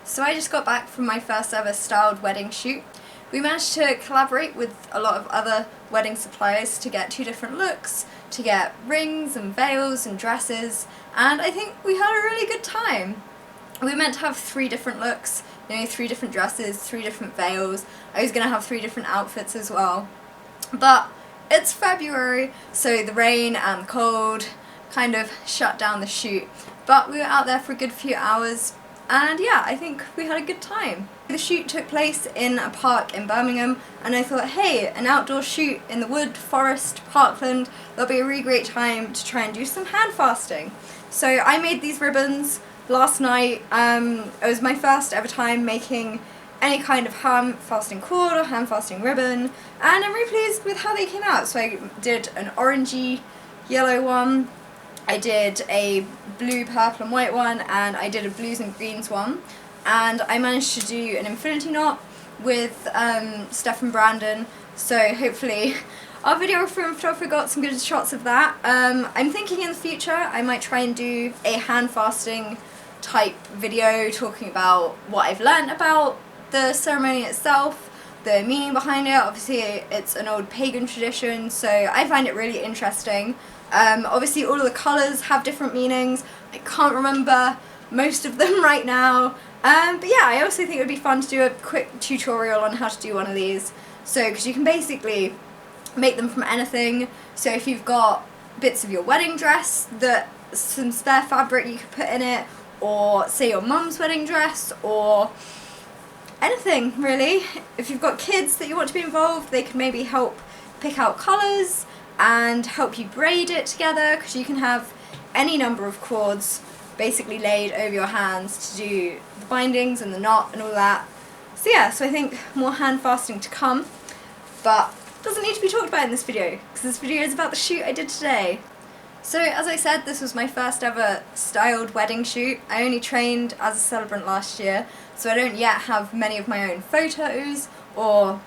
So I just got back from my first ever styled wedding shoot. We managed to collaborate with a lot of other wedding suppliers to get 2 different looks, to get rings and veils and dresses, and I think we had a really good time. We were meant to have 3 different looks, 3 different dresses, 3 different veils. I was going to have 3 different outfits as well. But it's February, so the rain and the cold kind of shut down the shoot. But we were out there for a good few hours, and yeah, I think we had a good time. The shoot took place in a park in Birmingham, and I thought, hey, an outdoor shoot in the wood, forest, parkland, that'll be a really great time to try and do some hand fasting. So I made these ribbons last night. It was my first ever time making any kind of hand fasting cord or hand fasting ribbon, and I'm really pleased with how they came out. So I did an orangey yellow one, I did a blue, purple and white one, and I did a blues and greens one, and I managed to do an infinity knot with Steph and Brandon, so hopefully our videographer and photographer got some good shots of that. I'm thinking in the future I might try and do a hand fasting type video talking about what I've learnt about the ceremony itself, the meaning behind it. Obviously it's an old pagan tradition, so I find it really interesting. Obviously all of the colours have different meanings. I can't remember most of them right now, but yeah, I also think it would be fun to do a quick tutorial on how to do one of these. So, because you can basically make them from anything. So if you've got bits of your wedding dress, some spare fabric you could put in it, or say your mum's wedding dress, or anything really. If you've got kids that you want to be involved, they could maybe help pick out colours and help you braid it together, because you can have any number of cords basically laid over your hands to do the bindings and the knot and all that. So yeah, so I think more hand fasting to come, but doesn't need to be talked about in this video, because this video is about the shoot I did today. So as I said, this was my first ever styled wedding shoot. I only trained as a celebrant last year, so I don't yet have many of my own photos or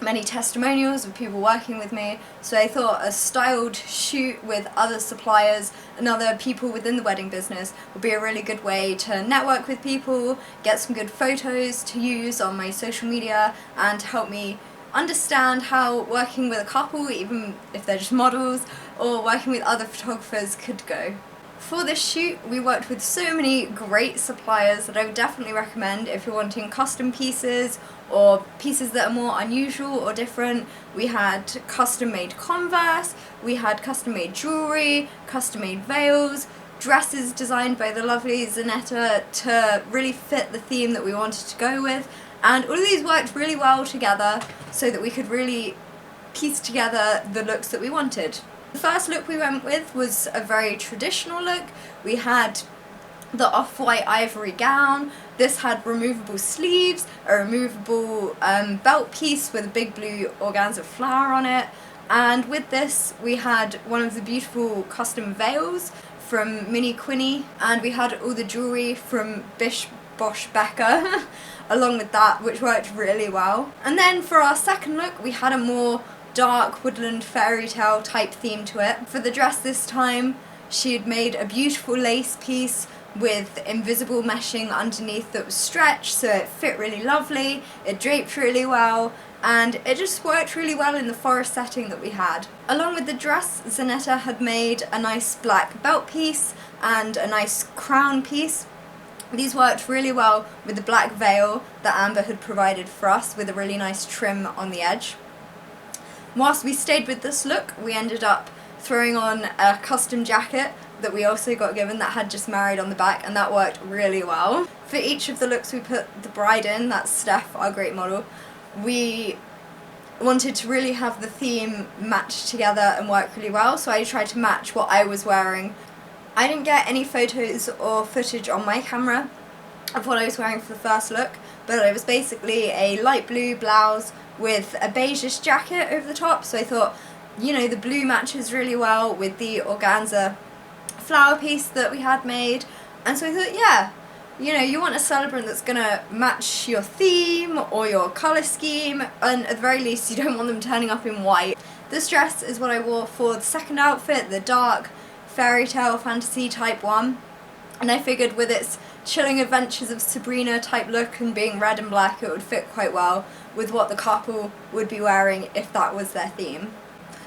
many testimonials of people working with me. So I thought a styled shoot with other suppliers and other people within the wedding business would be a really good way to network with people, get some good photos to use on my social media, and to help me understand how working with a couple, even if they're just models, or working with other photographers could go. For this shoot, we worked with so many great suppliers that I would definitely recommend if you're wanting custom pieces or pieces that are more unusual or different. We had custom made Converse, we had custom made jewellery, custom made veils, dresses designed by the lovely Zanetta to really fit the theme that we wanted to go with, and all of these worked really well together so that we could really piece together the looks that we wanted. The first look we went with was a very traditional look. We had the off-white ivory gown. This had removable sleeves, a removable belt piece with a big blue organza flower on it, and with this we had one of the beautiful custom veils from Minnie Quinny, and we had all the jewellery from Bish Bosch Becker along with that, which worked really well. And then for our second look we had a more dark woodland fairy tale type theme to it. For the dress this time, she had made a beautiful lace piece with invisible meshing underneath that was stretched, so it fit really lovely, it draped really well, and it just worked really well in the forest setting that we had. Along with the dress, Zanetta had made a nice black belt piece and a nice crown piece. These worked really well with the black veil that Amber had provided for us with a really nice trim on the edge. Whilst we stayed with this look, we ended up throwing on a custom jacket that we also got given that had just married on the back, and that worked really well. For each of the looks we put the bride in, that's Steph, our great model, we wanted to really have the theme match together and work really well, so I tried to match what I was wearing. I didn't get any photos or footage on my camera of what I was wearing for the first look, but it was basically a light blue blouse with a beigeish jacket over the top, so I thought, the blue matches really well with the organza flower piece that we had made, and so I thought, yeah, you want a celebrant that's gonna match your theme or your colour scheme, and at the very least you don't want them turning up in white. This dress is what I wore for the second outfit, the dark fairy tale fantasy type one, and I figured with its Chilling Adventures of Sabrina type look, and being red and black, it would fit quite well with what the couple would be wearing if that was their theme.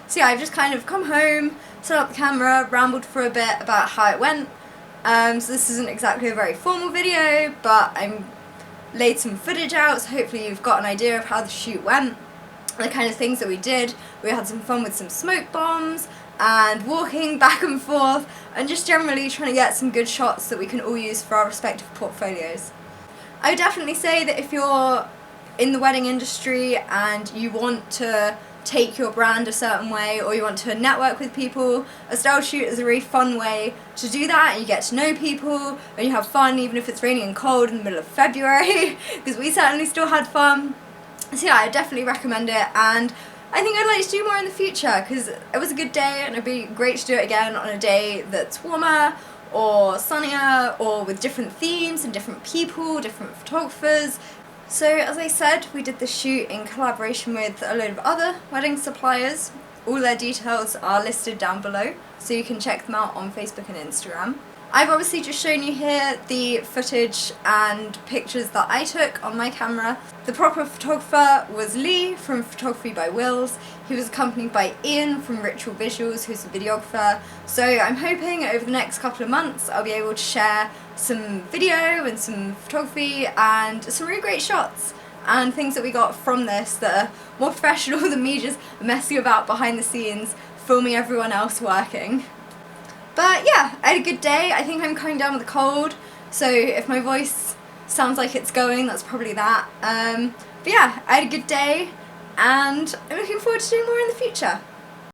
So yeah, I've just kind of come home, set up the camera, rambled for a bit about how it went. So this isn't exactly a very formal video, but I'm laid some footage out, so hopefully you've got an idea of how the shoot went, the kind of things that we did. We had some fun with some smoke bombs and walking back and forth and just generally trying to get some good shots that we can all use for our respective portfolios. I would definitely say that if you're in the wedding industry and you want to take your brand a certain way, or you want to network with people, a style shoot is a really fun way to do that, and you get to know people and you have fun even if it's raining and cold in the middle of February, because we certainly still had fun. So yeah, I definitely recommend it, and I think I'd like to do more in the future because it was a good day and it'd be great to do it again on a day that's warmer or sunnier or with different themes and different people, different photographers. So as I said, we did the shoot in collaboration with a load of other wedding suppliers. All their details are listed down below, so you can check them out on Facebook and Instagram. I've obviously just shown you here the footage and pictures that I took on my camera. The proper photographer was Lee from Photography by Wills. He was accompanied by Ian from Ritual Visuals, who's a videographer. So I'm hoping over the next couple of months I'll be able to share some video and some photography and some really great shots and things that we got from this that are more professional than me just messing about behind the scenes filming everyone else working. But yeah, I had a good day. I think I'm coming down with a cold, so if my voice sounds like it's going, that's probably that. But yeah, I had a good day and I'm looking forward to doing more in the future.